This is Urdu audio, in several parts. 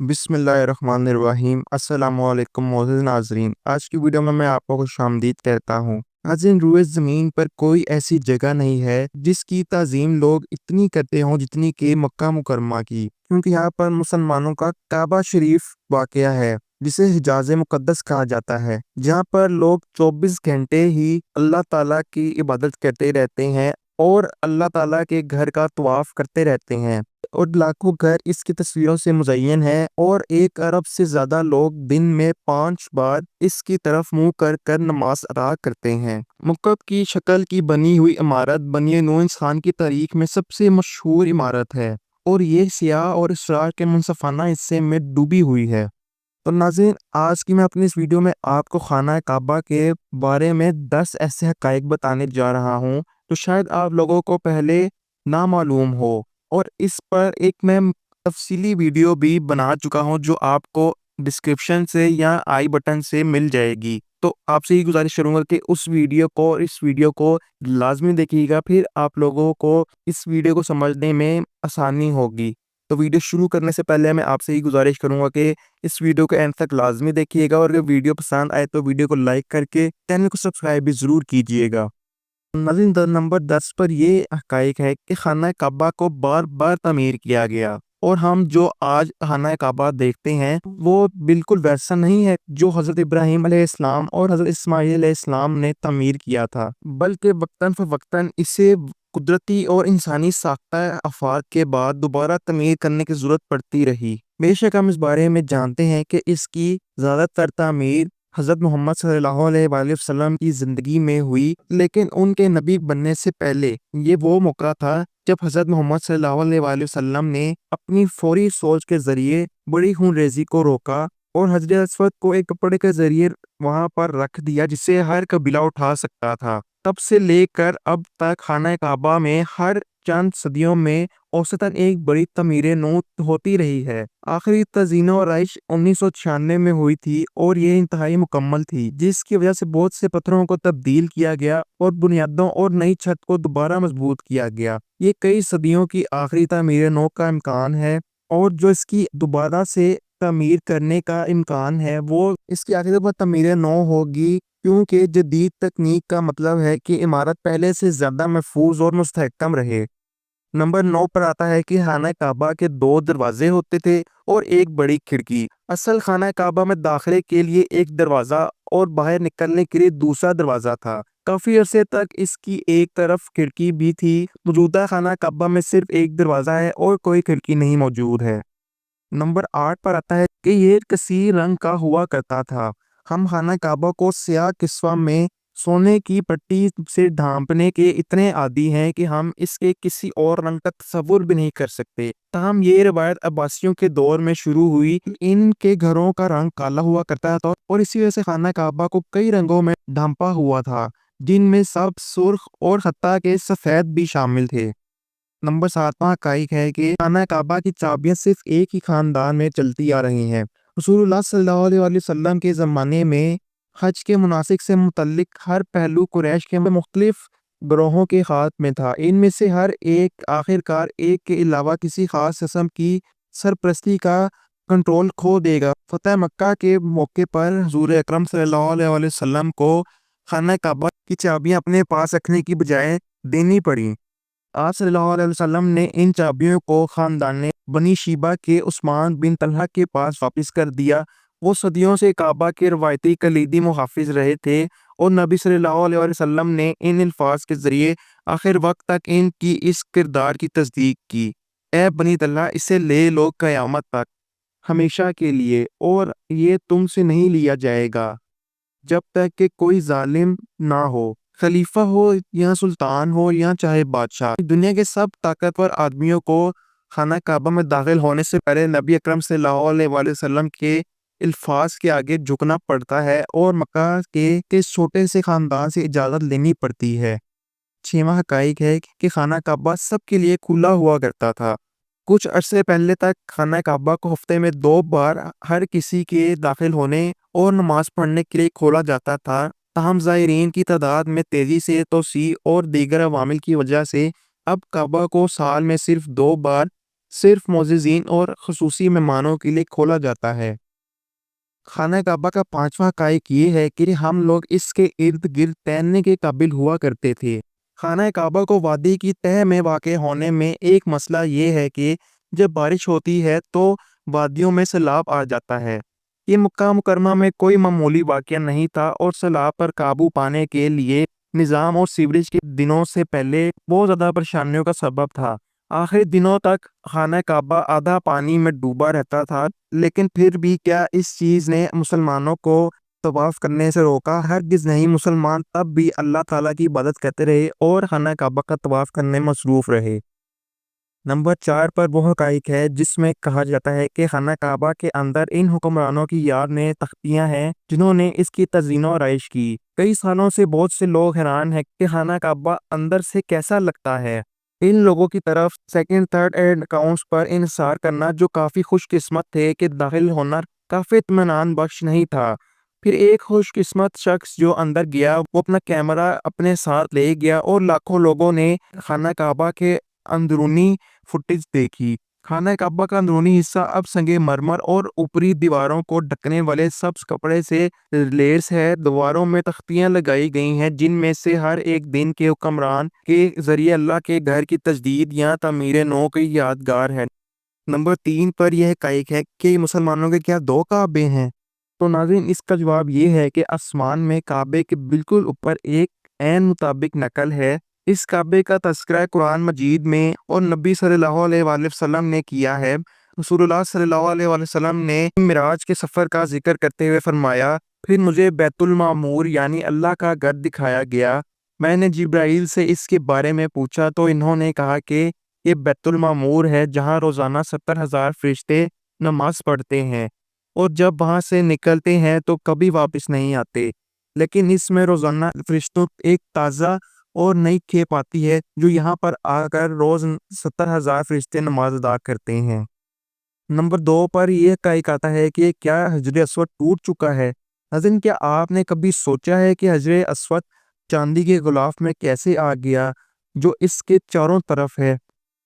بسم اللہ الرحمن الرحیم۔ السلام علیکم معزز ناظرین، آج کی ویڈیو میں آپ کو خوش آمدید کہتا ہوں۔ ناظرین، روئے زمین پر کوئی ایسی جگہ نہیں ہے جس کی تعظیم لوگ اتنی کرتے ہوں جتنی کہ مکہ مکرمہ کی، کیونکہ یہاں پر مسلمانوں کا کعبہ شریف واقع ہے جسے حجاز مقدس کہا جاتا ہے، جہاں پر لوگ 24 گھنٹے ہی اللہ تعالیٰ کی عبادت کرتے رہتے ہیں اور اللہ تعالیٰ کے گھر کا طواف کرتے رہتے ہیں، اور لاکھوں گھر اس کی تصویروں سے مزین ہیں، اور 1 ارب سے زیادہ لوگ دن میں 5 بار اس کی طرف منہ کر کر نماز ادا کرتے ہیں۔ مکعب کی شکل کی بنی ہوئی عمارت بنی نوع انسان کی تاریخ میں سب سے مشہور عمارت ہے، اور یہ سیاہ اور اسرار کے منصفانہ حصے میں ڈوبی ہوئی ہے۔ تو ناظرین، آج کی میں اپنی اس ویڈیو میں آپ کو خانہ کعبہ کے بارے میں 10 ایسے حقائق بتانے جا رہا ہوں تو شاید آپ لوگوں کو پہلے نہ معلوم ہو، اور اس پر ایک میں تفصیلی ویڈیو بھی بنا چکا ہوں جو آپ کو ڈسکرپشن سے یا آئی بٹن سے مل جائے گی۔ تو آپ سے یہ گزارش کروں گا کہ اس ویڈیو کو لازمی دیکھیے گا، پھر آپ لوگوں کو اس ویڈیو کو سمجھنے میں آسانی ہوگی۔ تو ویڈیو شروع کرنے سے پہلے میں آپ سے یہ گزارش کروں گا کہ اس ویڈیو کو اینڈ تک لازمی دیکھیے گا، اور اگر ویڈیو پسند آئے تو ویڈیو کو لائک کر کے چینل کو سبسکرائب بھی ضرور کیجیے گا۔ ناظرین، نمبر 10 پر یہ حقائق ہے کہ خانہ کعبہ کو بار بار تعمیر کیا گیا، اور ہم جو آج خانہ کعبہ دیکھتے ہیں وہ بالکل ویسا نہیں ہے جو حضرت ابراہیم علیہ السلام اور حضرت اسماعیل علیہ السلام نے تعمیر کیا تھا، بلکہ وقتاً فوقتاً اسے قدرتی اور انسانی ساختہ آفات کے بعد دوبارہ تعمیر کرنے کی ضرورت پڑتی رہی۔ بے شک ہم اس بارے میں جانتے ہیں کہ اس کی زیادہ تر تعمیر حضرت محمد صلی اللہ علیہ وآلہ وسلم کی زندگی میں ہوئی، لیکن ان کے نبی بننے سے پہلے یہ وہ موقع تھا جب حضرت محمد صلی اللہ علیہ وآلہ وسلم نے اپنی فوری سوچ کے ذریعے بڑی خون ریزی کو روکا اور حجر اسود کو ایک کپڑے کے ذریعے وہاں پر رکھ دیا جسے ہر قبیلہ اٹھا سکتا تھا۔ تب سے لے کر اب تک خانہ کعبہ میں ہر چند صدیوں میں اوسطاً ایک بڑی تعمیر نو ہوتی رہی ہے۔ آخری تزئین و آرائش 1996 میں ہوئی تھی، اور یہ انتہائی مکمل تھی، جس کی وجہ سے بہت سے پتھروں کو تبدیل کیا گیا اور بنیادوں اور نئی چھت کو دوبارہ مضبوط کیا گیا۔ یہ کئی صدیوں کی آخری تعمیر نو کا امکان ہے، اور جو اس کی دوبارہ سے تعمیر کرنے کا امکان ہے وہ اس کی آخری پر تعمیر نو ہوگی، کیونکہ جدید تکنیک کا مطلب ہے کہ عمارت پہلے سے زیادہ محفوظ اور مستحکم رہے۔ نمبر 9 پر آتا ہے کہ خانہ کعبہ کے 2 دروازے ہوتے تھے اور ایک بڑی کھڑکی۔ اصل خانہ کعبہ میں داخلے کے لیے ایک دروازہ اور باہر نکلنے کے لیے دوسرا دروازہ تھا۔ کافی عرصے تک اس کی ایک طرف کھڑکی بھی تھی۔ موجودہ خانہ کعبہ میں صرف ایک دروازہ ہے اور کوئی کھڑکی نہیں موجود ہے۔ نمبر 8 پر آتا ہے کہ یہ کثیر رنگ کا ہوا کرتا تھا۔ ہم خانہ کعبہ کو سیاہ کسوہ میں سونے کی پٹی سے ڈھانپنے کے اتنے عادی ہیں کہ ہم اس کے کسی اور رنگ کا تصور بھی نہیں کر سکتے۔ تاہم یہ روایت عباسیوں کے دور میں شروع ہوئی۔ ان کے گھروں کا رنگ کالا ہوا کرتا تھا، اور اسی وجہ سے خانہ کعبہ کو کئی رنگوں میں ڈھانپا ہوا تھا، جن میں سب، سرخ اور حتیٰ کہ سفید بھی شامل تھے۔ نمبر 7 حقائق ہے کہ خانہ کعبہ کی چابیاں صرف ایک ہی خاندان میں چلتی آ رہی ہیں۔ رسول اللہ صلی اللہ علیہ وآلہ وسلم کے زمانے میں حج کے مناسک سے متعلق ہر پہلو قریش کے مختلف گروہوں کے ہاتھ میں تھا۔ ان میں سے ہر ایک آخرکار ایک کے علاوہ کسی خاص قسم کی سرپرستی کا کنٹرول کھو دے گا۔ فتح مکہ کے موقع پر حضور اکرم صلی اللہ علیہ وآلہ وسلم کو خانہ کعبہ کی چابیاں اپنے پاس رکھنے کی بجائے دینی پڑیں۔ آپ صلی اللہ علیہ وسلم نے ان چابیوں کو خاندان بنی شیبہ کے عثمان بن طلحہ کے پاس واپس کر دیا۔ وہ صدیوں سے کعبہ کے روایتی کلیدی محافظ رہے تھے، اور نبی صلی اللہ علیہ وسلم نے ان الفاظ کے ذریعے آخر وقت تک ان کی اس کردار کی تصدیق کی۔ اے بنی طلحہ، اسے لے لو قیامت تک، ہمیشہ کے لیے، اور یہ تم سے نہیں لیا جائے گا جب تک کہ کوئی ظالم نہ ہو، خلیفہ ہو یا سلطان ہو یا چاہے بادشاہ۔ دنیا کے سب طاقتور آدمیوں کو خانہ کعبہ میں داخل ہونے سے پہلے نبی اکرم صلی اللہ علیہ وآلہ وسلم کے الفاظ کے آگے جھکنا پڑتا ہے، اور مکہ کے چھوٹے سے خاندان سے اجازت لینی پڑتی ہے۔ 6واں حقائق ہے کہ خانہ کعبہ سب کے لیے کھلا ہوا کرتا تھا۔ کچھ عرصے پہلے تک خانہ کعبہ کو ہفتے میں 2 بار ہر کسی کے داخل ہونے اور نماز پڑھنے کے لیے کھولا جاتا تھا۔ تاہم زائرین کی تعداد میں تیزی سے توسیع اور دیگر عوامل کی وجہ سے اب کعبہ کو سال میں صرف 2 بار صرف معززین اور خصوصی مہمانوں کے لیے کھولا جاتا ہے۔ خانہ کعبہ کا پانچواں حقائق یہ ہے کہ ہم لوگ اس کے ارد گرد تیرنے کے قابل ہوا کرتے تھے۔ خانہ کعبہ کو وادی کی تہہ میں واقع ہونے میں ایک مسئلہ یہ ہے کہ جب بارش ہوتی ہے تو وادیوں میں سیلاب آ جاتا ہے۔ یہ مکہ مکرمہ میں کوئی معمولی واقعہ نہیں تھا اور سیلاب پر قابو پانے کے لیے نظام اور سیوریج کے دنوں سے پہلے بہت زیادہ پریشانیوں کا سبب تھا۔ آخری دنوں تک خانہ کعبہ آدھا پانی میں ڈوبا رہتا تھا، لیکن پھر بھی کیا اس چیز نے مسلمانوں کو طواف کرنے سے روکا؟ ہرگز نہیں۔ مسلمان تب بھی اللہ تعالیٰ کی عبادت کرتے رہے اور خانہ کعبہ کا طواف کرنے میں مصروف رہے۔ نمبر 4 پر وہ حقائق ہے جس میں کہا جاتا ہے کہ خانہ کعبہ کے اندر ان حکمرانوں کی یاد میں تختیاں ہیں جنہوں نے اس کی تزئین و آرائش کی۔ کئی سالوں سے بہت سے لوگ حیران ہیں کہ خانہ کعبہ اندر سے کیسا لگتا ہے۔ ان لوگوں کی طرف سیکنڈ تھرڈ ہینڈ اکاؤنٹس پر انحصار کرنا جو کافی خوش قسمت تھے کہ داخل ہونا کافی اطمینان بخش نہیں تھا۔ پھر ایک خوش قسمت شخص جو اندر گیا وہ اپنا کیمرہ اپنے ساتھ لے گیا اور لاکھوں لوگوں نے خانہ کعبہ کے اندرونی فوٹیج دیکھی۔ خانہ کعبہ کا اندرونی حصہ اب سنگ مرمر اور اوپری دیواروں کو ڈھکنے والے سبز کپڑے سے لیس ہے۔ دیواروں میں تختیاں لگائی گئی ہیں جن میں سے ہر ایک دن کے حکمران کے ذریعے اللہ کے گھر کی تجدید یا تعمیر نو کی یادگار ہے۔ نمبر 3 پر یہ حقائق ہے کہ مسلمانوں کے کیا 2 کعبے ہیں؟ تو ناظرین اس کا جواب یہ ہے کہ آسمان میں کعبے کے بالکل اوپر ایک عین مطابق نقل ہے۔ اس کعبے کا تذکرہ قرآن مجید میں اور نبی صلی اللہ علیہ وآلہ وسلم نے کیا ہے۔ رسول اللہ صلی اللہ علیہ وآلہ وسلم نے معراج کے سفر کا ذکر کرتے ہوئے فرمایا، پھر مجھے بیت المعمور یعنی اللہ کا گھر دکھایا گیا۔ میں نے جبرائیل سے اس کے بارے میں پوچھا تو انہوں نے کہا کہ یہ بیت المعمور ہے جہاں روزانہ 70,000 فرشتے نماز پڑھتے ہیں اور جب وہاں سے نکلتے ہیں تو کبھی واپس نہیں آتے، لیکن اس میں روزانہ فرشتوں ایک تازہ اور نئی کھیپ آتی ہے جو یہاں پر آ کر روز 70,000 فرشتے نماز ادا کرتے ہیں۔ نمبر 2 پر یہ حقائق آتا ہے کہ کیا حجر اسود ٹوٹ چکا ہے؟ حضرت کیا آپ نے کبھی سوچا ہے کہ حجر اسود چاندی کے غلاف میں کیسے آ گیا جو اس کے چاروں طرف ہے؟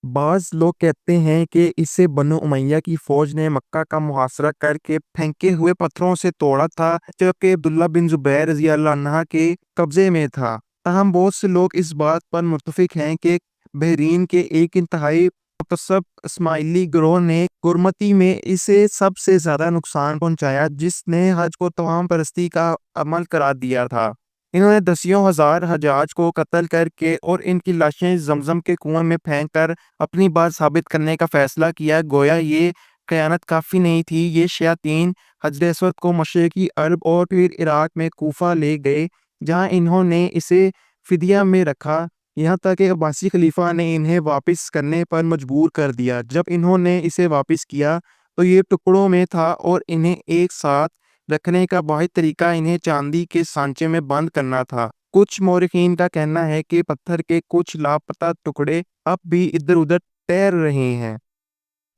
بعض لوگ کہتے ہیں کہ اسے بنو امیہ کی فوج نے مکہ کا محاصرہ کر کے پھینکے ہوئے پتھروں سے توڑا تھا جبکہ عبداللہ بن زبیر رضی اللہ عنہ کے قبضے میں تھا۔ تاہم بہت سے لوگ اس بات پر متفق ہیں کہ بحرین کے ایک انتہائی متعصب اسماعیلی گروہ نے گرمتی میں اسے سب سے زیادہ نقصان پہنچایا جس نے حج کو توہم پرستی کا عمل قرار دیا تھا۔ انہوں نے دسیوں ہزار حجاج کو قتل کر کے اور ان کی لاشیں زمزم کے کنویں میں پھینک کر اپنی بات ثابت کرنے کا فیصلہ کیا۔ گویا یہ خیانت کافی نہیں تھی، یہ شیاطین حجر اسود کو مشرقی عرب اور پھر عراق میں کوفہ لے گئے جہاں انہوں نے اسے فدیہ میں رکھا، یہاں تک کہ عباسی خلیفہ نے انہیں واپس کرنے پر مجبور کر دیا۔ جب انہوں نے اسے واپس کیا تو یہ ٹکڑوں میں تھا اور انہیں ایک ساتھ رکھنے کا واحد طریقہ انہیں چاندی کے سانچے میں بند کرنا تھا۔ کچھ مورخین کا کہنا ہے کہ پتھر کے کچھ لاپتہ ٹکڑے اب بھی ادھر ادھر تیر رہے ہیں۔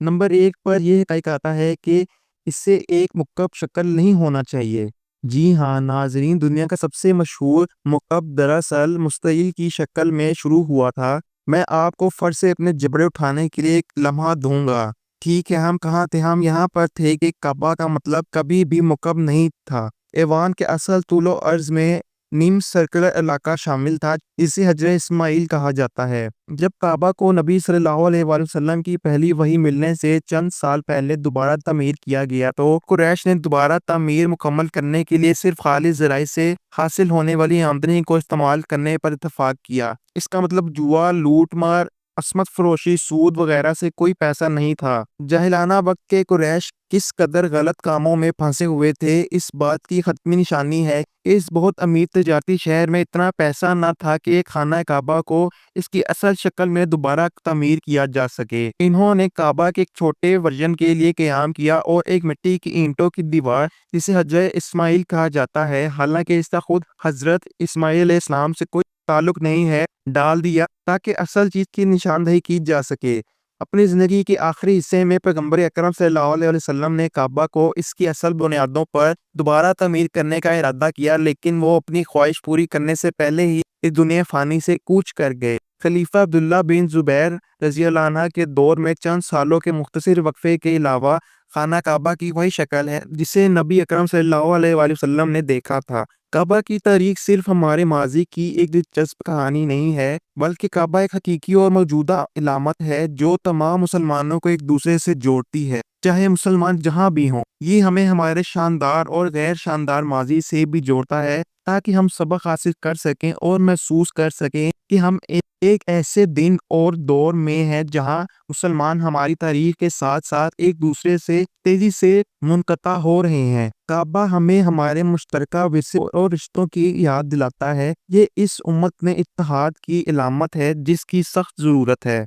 نمبر 1 پر یہ حقائق آتا ہے کہ اسے ایک مکعب شکل نہیں ہونا چاہیے۔ جی ہاں ناظرین، دنیا کا سب سے مشہور مکعب دراصل مستطیل کی شکل میں شروع ہوا تھا۔ میں آپ کو فرش سے اپنے جبڑے اٹھانے کے لیے ایک لمحہ دوں گا۔ ٹھیک ہے، ہم کہاں تھے؟ ہم یہاں پر تھے کہ کعبہ کا مطلب کبھی بھی مکعب نہیں تھا۔ ایوان کے اصل طول و عرض میں نیم سرکلر علاقہ شامل تھا جسے حجر اسماعیل کہا جاتا ہے۔ جب کعبہ کو نبی صلی اللہ علیہ وآلہ وسلم کی پہلی وحی ملنے سے چند سال پہلے دوبارہ تعمیر کیا گیا تو قریش نے دوبارہ تعمیر مکمل کرنے کے لیے صرف خالص ذرائع سے حاصل ہونے والی آمدنی کو استعمال کرنے پر اتفاق کیا۔ اس کا مطلب جوا، لوٹ مار، عصمت فروشی، سود وغیرہ سے کوئی پیسہ نہیں تھا۔ جاہلانہ وقت کے قریش کس قدر غلط کاموں میں پھنسے ہوئے تھے اس بات کی حتمی نشانی ہے کہ اس بہت امیر تجارتی شہر میں اتنا پیسہ نہ تھا کہ ایک خانہ کعبہ کو اس کی اصل شکل میں دوبارہ تعمیر کیا جا سکے۔ انہوں نے کعبہ کے ایک چھوٹے ورژن کے لیے قیام کیا اور ایک مٹی کی اینٹوں کی دیوار جسے حجر اسماعیل کہا جاتا ہے، حالانکہ اس کا خود حضرت اسماعیل علیہ السلام سے کوئی تعلق نہیں ہے، ڈال دیا تاکہ اصل چیز کی نشاندہی کی جا سکے۔ اپنی زندگی کے آخری حصے میں پیغمبر اکرم صلی اللہ علیہ وسلم نے کعبہ کو اس کی اصل بنیادوں پر دوبارہ تعمیر کرنے کا ارادہ کیا، لیکن وہ اپنی خواہش پوری کرنے سے پہلے ہی اس دنیا فانی سے کوچ کر گئے۔ خلیفہ عبداللہ بن زبیر رضی اللہ عنہ کے دور میں چند سالوں کے مختصر وقفے کے علاوہ خانہ کعبہ کی وہی شکل ہے جسے نبی اکرم صلی اللہ علیہ وآلہ وسلم نے دیکھا تھا۔ کعبہ کی تاریخ صرف ہمارے ماضی کی ایک دلچسپ کہانی نہیں ہے، بلکہ کعبہ ایک حقیقی اور موجودہ علامت ہے جو تمام مسلمانوں کو ایک دوسرے سے جوڑتی ہے، چاہے مسلمان جہاں بھی ہوں۔ یہ ہمیں ہمارے شاندار اور غیر شاندار ماضی سے بھی جوڑتا ہے تاکہ ہم سبق حاصل کر سکیں اور محسوس کر سکیں کہ ہم ایک ایسے دن اور دور میں ہیں جہاں مسلمان ہماری تاریخ کے ساتھ ساتھ ایک دوسرے سے تیزی سے منقطع ہو رہے ہیں۔ کعبہ ہمیں ہمارے مشترکہ ورثے اور رشتوں کی یاد دلاتا ہے۔ یہ اس امت میں اتحاد کی علامت ہے جس کی سخت ضرورت ہے۔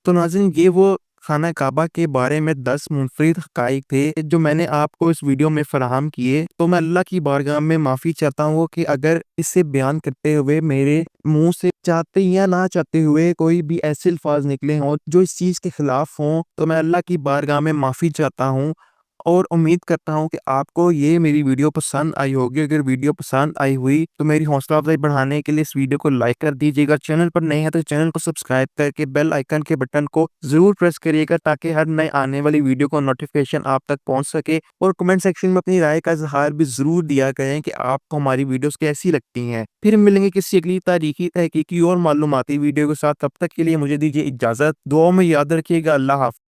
تو ناظرین، یہ وہ خانہ کعبہ کے بارے میں 10 منفرد حقائق تھے جو میں نے آپ کو اس ویڈیو میں فراہم کیے۔ تو میں اللہ کی بارگاہ میں معافی چاہتا ہوں کہ اگر اسے بیان کرتے ہوئے میرے منہ سے چاہتے یا نہ چاہتے ہوئے کوئی بھی ایسے الفاظ نکلے ہوں جو اس چیز کے خلاف ہوں، تو میں اللہ کی بارگاہ میں معافی چاہتا ہوں اور امید کرتا ہوں کہ آپ کو یہ میری ویڈیو پسند آئی ہوگی۔ اگر ویڈیو پسند آئی ہوئی تو میری حوصلہ افزائی بڑھانے کے لیے اس ویڈیو کو لائک کر دیجیے گا۔ چینل پر نئے ہیں تو چینل کو سبسکرائب کر کے بیل آئیکن کے بٹن کو ضرور پریس کریے گا تاکہ ہر نئے آنے والی ویڈیو کو نوٹیفیکیشن آپ تک پہنچ سکے، اور کمنٹ سیکشن میں اپنی رائے کا اظہار بھی ضرور دیا کریں کہ آپ کو ہماری ویڈیوز کیسی لگتی ہیں۔ پھر ملیں گے کسی اگلی تاریخی، تحقیقی اور معلوماتی ویڈیو کے ساتھ۔ تب تک کے لیے مجھے دیجیے اجازت۔ دعاؤں میں یاد رکھیے گا۔ اللہ حافظ۔